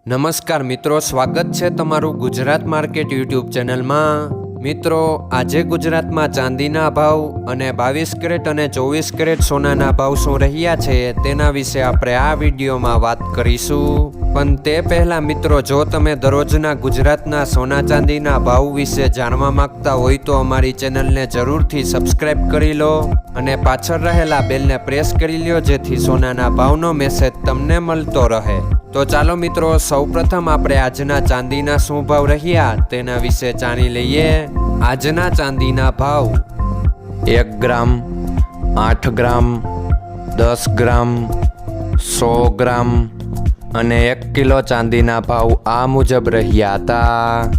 નમસ્કાર મિત્રો, સ્વાગત છે તમારું ગુજરાત માર્કેટ યુટ્યુબ ચેનલમાં। મિત્રો, આજે ગુજરાતમાં ચાંદીના ભાવ અને 22 કેરેટ અને 24 કેરેટ સોનાના ભાવ શું રહ્યા છે તેના વિશે આપણે આ વિડીયોમાં વાત કરીશું। પણ તે પહેલાં મિત્રો, જો તમે દરરોજના ગુજરાતના સોના ચાંદીના ભાવ વિશે જાણવા માંગતા હોય તો અમારી ચેનલને જરૂરથી સબસ્ક્રાઈબ કરી લો અને પાછળ રહેલા બેલને પ્રેસ કરી લો, જેથી સોનાના ભાવનો મેસેજ તમને મળતો રહે। તો ચાલો મિત્રો, સૌપ્રથમ આપણે આજના ચાંદીના શું ભાવ રહ્યા તેના વિશે જાણી લઈએ। આજના ચાંદીના ભાવ 1 ગ્રામ, 8 ગ્રામ, 10 ગ્રામ, 100 ગ્રામ અને 1 કિલો ચાંદીના ભાવ આ મુજબ રહ્યા હતા।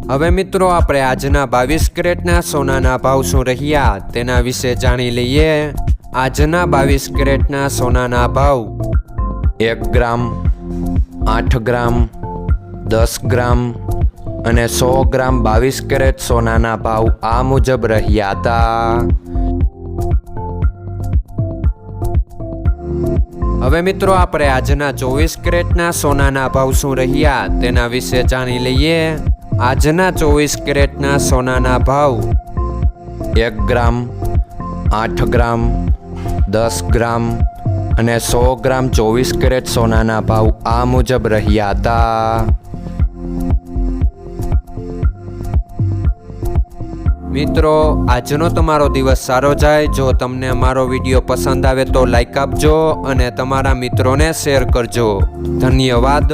હવે મિત્રો, આપણે આજના 22 કેરેટના સોનાના ભાવ શું રહ્યા તેના વિશે જાણી લઈએ। આજના 22 કેરેટના સોનાના ભાવ 1 ગ્રામ, 8 ગ્રામ, 10 ગ્રામ અને 100 ગ્રામ 22 કેરેટ સોનાના ભાવ આ મુજબ રહ્યા હતા। હવે મિત્રો, આપણે આજના 24 કેરેટના સોનાના ભાવ શું રહ્યા તેના વિશે જાણી લઈએ। આજના 24 કેરેટના સોનાના ભાવ 1 ગ્રામ, 8 ગ્રામ, 10 ગ્રામ અને 100 ગ્રામ 24 કેરેટ સોનાના ભાવ આ મુજબ રહ્યા હતા। મિત્રો, આજનો તમારો દિવસ સારો જાય। જો તમને અમારો વિડીયો પસંદ આવે તો લાઈક આપજો અને તમારા મિત્રોને શેર કરજો। ધન્યવાદ।